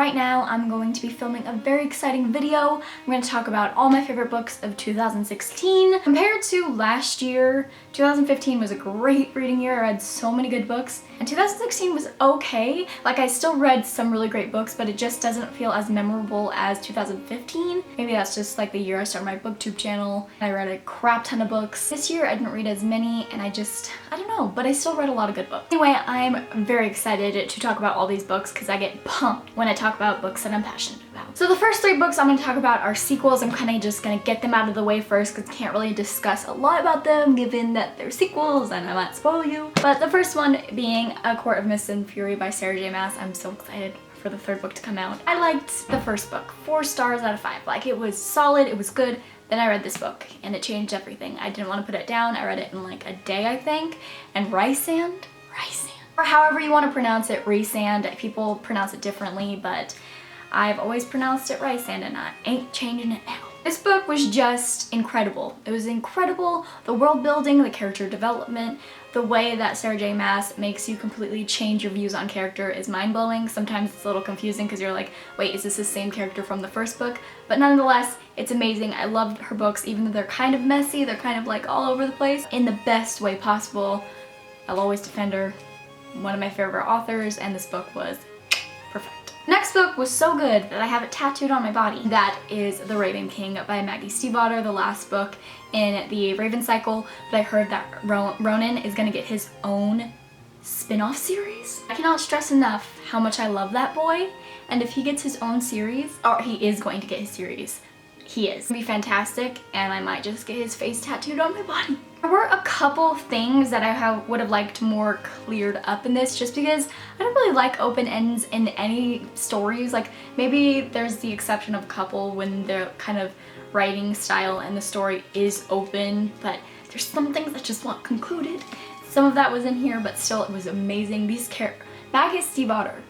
right now I'm going to be filming a very exciting video. I'm going to talk about all my favorite books of 2016. Compared to last year, 2015 was a great reading year. I read so many good books, and 2016 was okay. Like, I still read some really great books, but it just doesn't feel as memorable as 2015. Maybe that's just like the year I started my booktube channel and I read a crap ton of books. This year I didn't read as many, and I don't know, but I still read a lot of good books. Anyway, I'm very excited to talk about all these books because I get pumped when I talk about books that I'm passionate about. So the first three books I'm going to talk about are sequels. I'm kind of just going to get them out of the way first because I can't really discuss a lot about them given that they're sequels and I might spoil you. But the first one being A Court of Mist and Fury by Sarah J Maas. I'm so excited for the third book to come out. I liked the first book, 4 stars out of 5. Like, it was solid, it was good. Then I read this book and it changed everything. I didn't want to put it down. I read it in like a day, I think. And Rysand, or however you want to pronounce it, Rysand. People pronounce it differently, but I've always pronounced it Rysand and I ain't changing it now. This book was just incredible. It was incredible. The world building, the character development, the way that Sarah J Maas makes you completely change your views on character is mind-blowing. Sometimes it's a little confusing because you're like, wait, is this the same character from the first book? But nonetheless, it's amazing. I loved her books, even though they're kind of messy, they're kind of like all over the place, in the best way possible. I'll always defend her. One of my favorite authors, and this book was perfect. Next book was so good that I have it tattooed on my body. That is The Raven King by Maggie Stiefvater, the last book in the Raven cycle, but I heard that Ronan is gonna get his own spin-off series. I cannot stress enough how much I love that boy, and if he gets his own series, or he is going to get his series, he is. It's gonna be fantastic, and I might just get his face tattooed on my body. There were a couple things that I would have liked more cleared up in this, just because I don't really like open ends in any stories. Like, maybe there's the exception of a couple when their kind of writing style and the story is open, but there's some things that just want concluded. Some of that was in here, but still, it was amazing. Maggie Stiefvater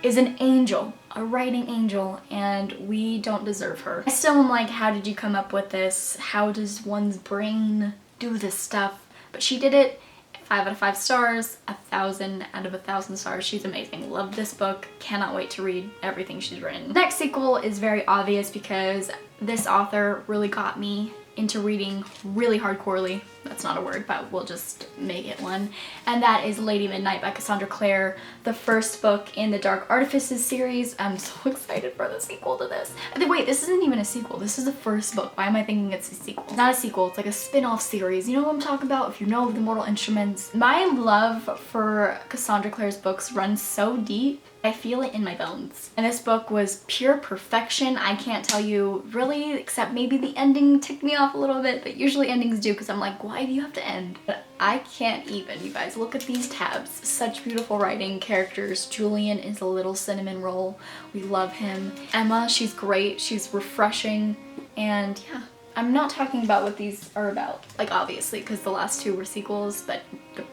is an angel, a writing angel, and we don't deserve her. I still am like, how did you come up with this? How does one's brain do this stuff? But she did it. 5 out of 5 stars, 1,000 out of 1,000 stars. She's amazing. Love this book. Cannot wait to read everything she's written. Next sequel is very obvious because this author really got me into reading really hardcorely. That's not a word, but we'll just make it one. And that is Lady Midnight by Cassandra Clare, the first book in the Dark Artifices series. I'm so excited for the sequel to this. Wait, this isn't even a sequel. This is the first book. Why am I thinking it's a sequel? It's not a sequel. It's like a spin-off series. You know what I'm talking about? If you know the Mortal Instruments. My love for Cassandra Clare's books runs so deep. I feel it in my bones. And this book was pure perfection. I can't tell you really, except maybe the ending ticked me off a little bit, but usually endings do because I'm like, why do you have to end? But I can't even, you guys. Look at these tabs. Such beautiful writing, characters. Julian is a little cinnamon roll. We love him. Emma, she's great. She's refreshing. And yeah. I'm not talking about what these are about, like, obviously, because the last 2 were sequels, but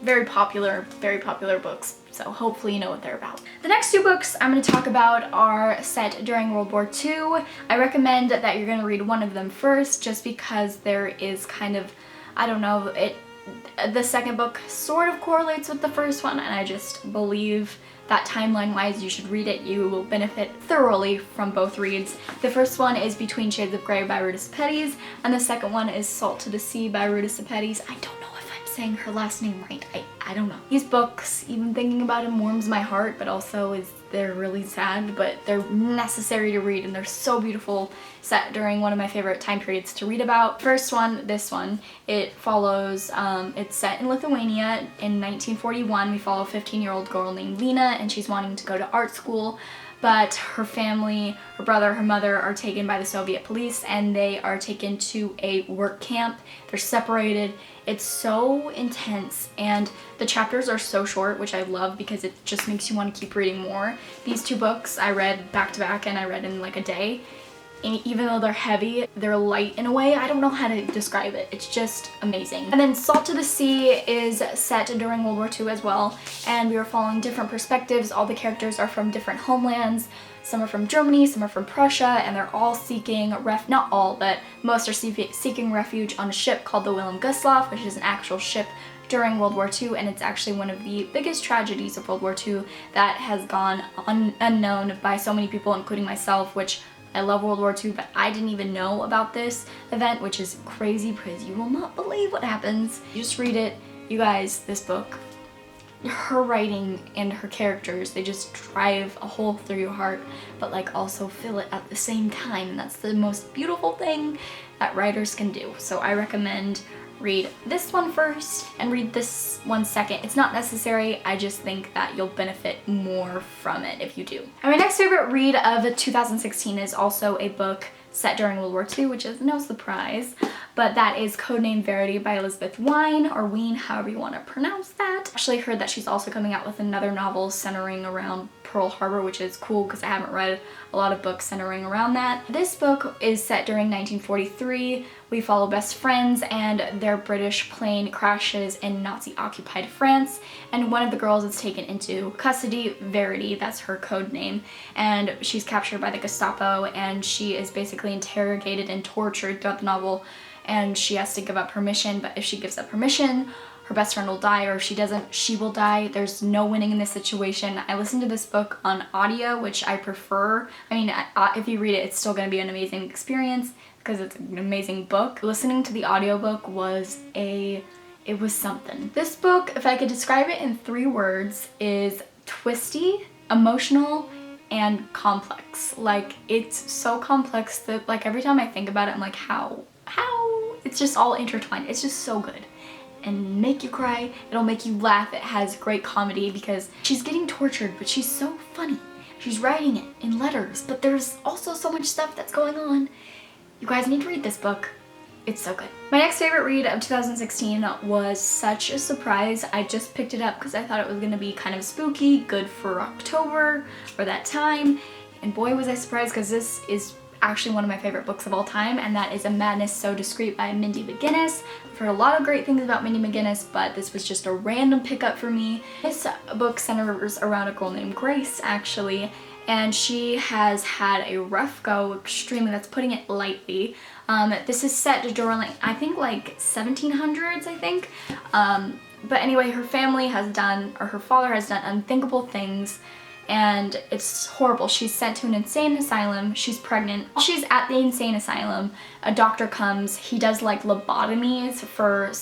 they're very popular books, so hopefully you know what they're about. The next 2 books I'm going to talk about are set during World War II. I recommend that you're going to read one of them first, just because there is kind of, I don't know, the second book sort of correlates with the first one, and I just believe that timeline-wise you should read it. You will benefit thoroughly from both reads. The first one is Between Shades of Grey by Ruta Sepetys, and the second one is Salt to the Sea by Ruta Sepetys. I don't know if I'm saying her last name right. I don't know. These books, even thinking about them, warms my heart, but also they're really sad, but they're necessary to read, and they're so beautiful, set during one of my favorite time periods to read about. First one, this one, it follows, it's set in Lithuania in 1941. We follow a 15-year-old girl named Lena, and she's wanting to go to art school, but her family, her brother, her mother are taken by the Soviet police, and they are taken to a work camp. They're separated. It's so intense, and the chapters are so short, which I love because it just makes you want to keep reading more. These 2 books I read back to back, and I read in like a day. And even though they're heavy, they're light in a way. I don't know how to describe it. It's just amazing. And then Salt to the Sea is set during World War II as well, and we are following different perspectives. All the characters are from different homelands. Some are from Germany, some are from Prussia, and they're all seeking, not all, but most are seeking refuge on a ship called the Wilhelm Gustloff, which is an actual ship during World War II, and it's actually one of the biggest tragedies of World War II that has gone unknown by so many people, including myself, which I love World War II, but I didn't even know about this event, which is crazy because you will not believe what happens. You just read it. You guys, this book, her writing and her characters, they just drive a hole through your heart, but like also fill it at the same time, and that's the most beautiful thing that writers can do. So I recommend read this one first and read this one second. It's not necessary, I just think that you'll benefit more from it if you do. And my next favorite read of 2016 is also a book set during World War II, which is no surprise, but that is Codename Verity by Elizabeth Wein, or Wein, however you want to pronounce that. Actually heard that she's also coming out with another novel centering around Pearl Harbor, which is cool because I haven't read a lot of books centering around that. This book is set during 1943. We follow best friends and their British plane crashes in Nazi-occupied France, and one of the girls is taken into custody, Verity, that's her code name, and she's captured by the Gestapo, and she is basically interrogated and tortured throughout the novel, and she has to give up her mission, but if she gives up her mission, her best friend will die, or if she doesn't, she will die. There's no winning in this situation. I listened to this book on audio, which I prefer. I mean, if you read it, it's still going to be an amazing experience because it's an amazing book. Listening to the audiobook was it was something. This book, if I could describe it in 3 words, is twisty, emotional, and complex. Like, it's so complex that like every time I think about it, I'm like, how? It's just all intertwined. It's just so good. And make you cry, it'll make you laugh. It has great comedy because she's getting tortured, but she's so funny. She's writing it in letters, but there's also so much stuff that's going on. You guys need to read this book. It's so good. My next favorite read of 2016 was such a surprise. I just picked it up because I thought it was gonna be kind of spooky, good for October or that time. And boy was I surprised, because this is actually one of my favorite books of all time, and that is A Madness So Discreet by Mindy McGinnis. I've heard a lot of great things about Mindy McGinnis, but this was just a random pickup for me. This book centers around a girl named Grace, actually, and she has had a rough go, extremely, that's putting it lightly. This is set during, I think, like 1700s, I think. But anyway, her family has done, or her father has done unthinkable things, and it's horrible. She's sent to an insane asylum. She's pregnant. While she's at the insane asylum, a doctor comes. He does like lobotomies for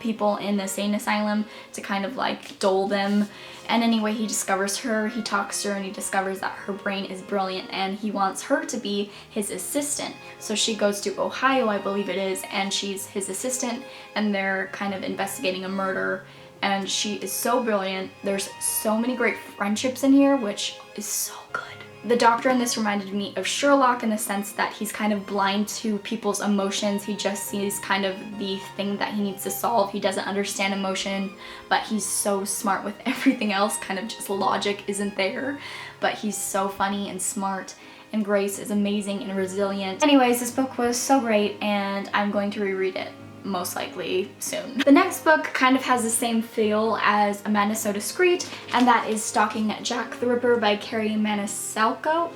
people in the insane asylum to kind of like dull them. And anyway, he discovers her, he talks to her, and he discovers that her brain is brilliant, and he wants her to be his assistant. So she goes to Ohio, I believe it is, and she's his assistant, and they're kind of investigating a murder. And she is so brilliant. There's so many great friendships in here, which is so good. The doctor in this reminded me of Sherlock in the sense that he's kind of blind to people's emotions. He just sees kind of the thing that he needs to solve. He doesn't understand emotion, but he's so smart with everything else. Kind of just logic isn't there, but he's so funny and smart. And Grace is amazing and resilient. Anyways, this book was so great, and I'm going to reread it most likely soon. The next book kind of has the same feel as A Madness So Discreet, and that is Stalking Jack the Ripper by Carrie Maniscalco.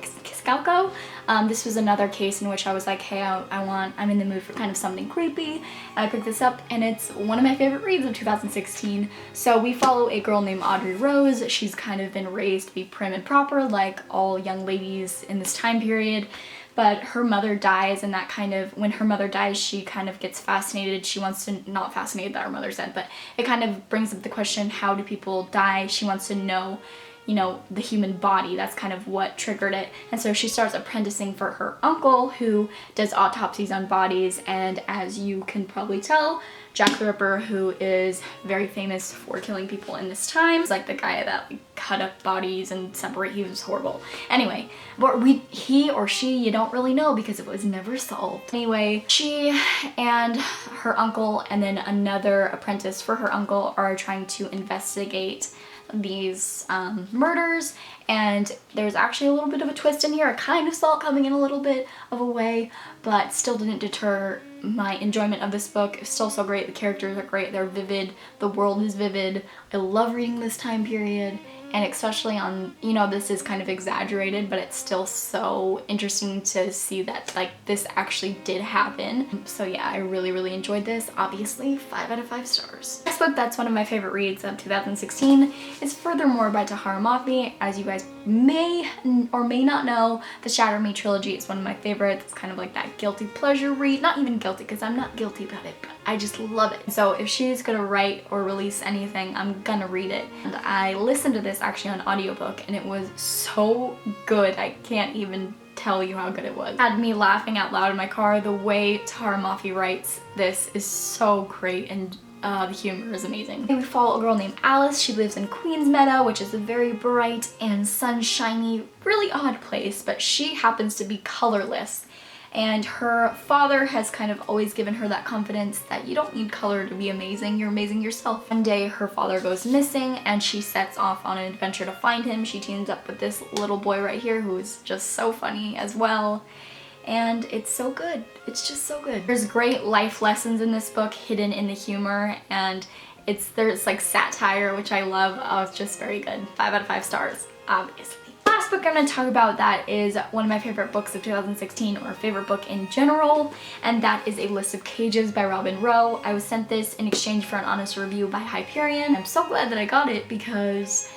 This was another case in which I was like, hey, I'm in the mood for kind of something creepy. And I picked this up, and it's one of my favorite reads of 2016. So we follow a girl named Audrey Rose. She's kind of been raised to be prim and proper, like all young ladies in this time period. But her mother dies, and that kind of, when her mother dies, she kind of gets fascinated. She wants to, not fascinated that her mother's dead, but it kind of brings up the question, how do people die? She wants to know, you know, the human body. That's kind of what triggered it. And so she starts apprenticing for her uncle, who does autopsies on bodies. And as you can probably tell, Jack the Ripper, who is very famous for killing people in this time, is like the guy that cut up bodies and separate. He was horrible. Anyway, but he or she, you don't really know because it was never solved. Anyway, she and her uncle and then another apprentice for her uncle are trying to investigate these murders, and there's actually a little bit of a twist in here. I kind of saw it coming in a little bit of a way, but still didn't deter my enjoyment of this book. It's still so great. The characters are great. They're vivid. The world is vivid. I love reading this time period, and especially on, you know, this is kind of exaggerated, but it's still so interesting to see that like this actually did happen. So yeah, I really enjoyed this. Obviously 5 out of 5 stars. Next book that's one of my favorite reads of 2016 is Furthermore by Tahereh Mafi. As you guys may or may not know, the Shatter Me trilogy is one of my favorites. It's kind of like that guilty pleasure read. Not even guilty, because I'm not guilty about it, but I just love it. So if she's gonna write or release anything, I'm gonna read it. And I listened to this actually on audiobook and it was so good. I can't even tell you how good it was. Had me laughing out loud in my car. The way Tahereh Mafi writes this is so great, and the humor is amazing. We follow a girl named Alice. She lives in Queens Meadow, which is a very bright and sunshiny, really odd place, but she happens to be colorless. And her father has kind of always given her that confidence that you don't need color to be amazing, you're amazing yourself. One day her father goes missing and she sets off on an adventure to find him. She teams up with this little boy right here who is just so funny as well. And it's so good. It's just so good. There's great life lessons in this book hidden in the humor, and there's like satire, which I love. Oh, it's just very good. 5 out of 5 stars, obviously. Last book I'm going to talk about that is one of my favorite books of 2016, or favorite book in general, and that is A List of Cages by Robin Rowe. I was sent this in exchange for an honest review by Hyperion. I'm so glad that I got it because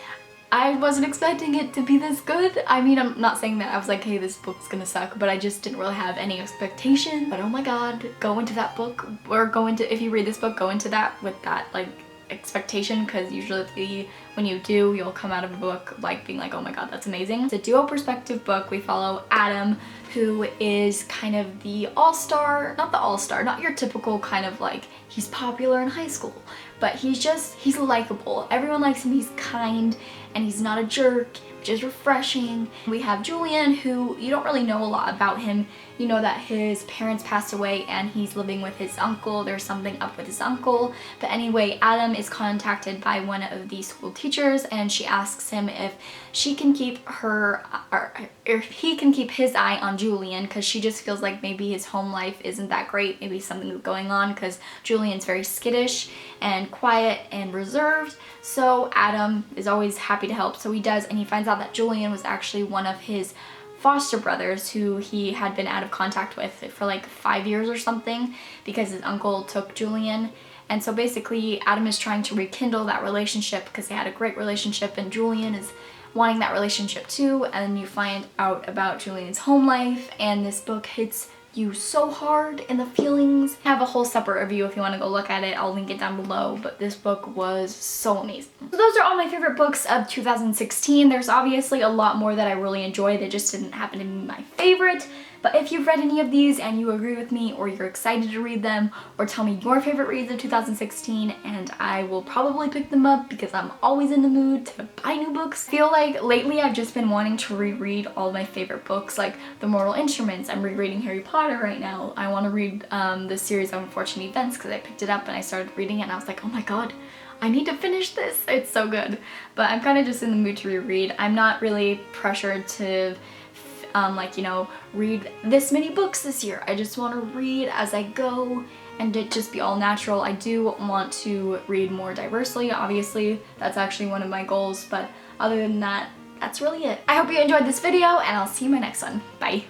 I wasn't expecting it to be this good. I mean, I'm not saying that I was like, hey, this book's gonna suck, but I just didn't really have any expectation. But oh my god, go into that book, or if you read this book, go into that with that like expectation, because usually when you do, you'll come out of a book like being like, oh my god, that's amazing. It's a duo perspective book. We follow Adam, who is kind of the all-star, not your typical kind of like, he's popular in high school, but he's likable. Everyone likes him, he's kind, and he's not a jerk, which is refreshing. We have Julian, who you don't really know a lot about him. You know that his parents passed away and he's living with his uncle. There's something up with his uncle. But anyway, Adam is contacted by one of the school teachers and she asks him if she can keep if he can keep his eye on Julian, because she just feels like maybe his home life isn't that great. Maybe something's going on, because Julian's very skittish and quiet and reserved. So Adam is always happy to help. So he does, and he finds out that Julian was actually one of his foster brothers who he had been out of contact with for like 5 years or something, because his uncle took Julian. And so basically Adam is trying to rekindle that relationship because they had a great relationship, and Julian is wanting that relationship too. And you find out about Julian's home life, and this book hits you so hard in the feelings. I have a whole separate review if you want to go look at it. I'll link it down below, but this book was so amazing. So those are all my favorite books of 2016. There's obviously a lot more that I really enjoyed that just didn't happen to be my favorite. But if you've read any of these and you agree with me, or you're excited to read them, or tell me your favorite reads of 2016, and I will probably pick them up because I'm always in the mood to buy new books. I feel like lately I've just been wanting to reread all my favorite books, like The Mortal Instruments. I'm rereading Harry Potter right now. I want to read the series of Unfortunate Events because I picked it up and I started reading it and I was like, oh my god, I need to finish this. It's so good. But I'm kind of just in the mood to reread. I'm not really pressured to like, you know, read this many books this year. I just want to read as I go and it just be all natural. I do want to read more diversely, obviously. That's actually one of my goals, but other than that, that's really it. I hope you enjoyed this video and I'll see you in my next one. Bye.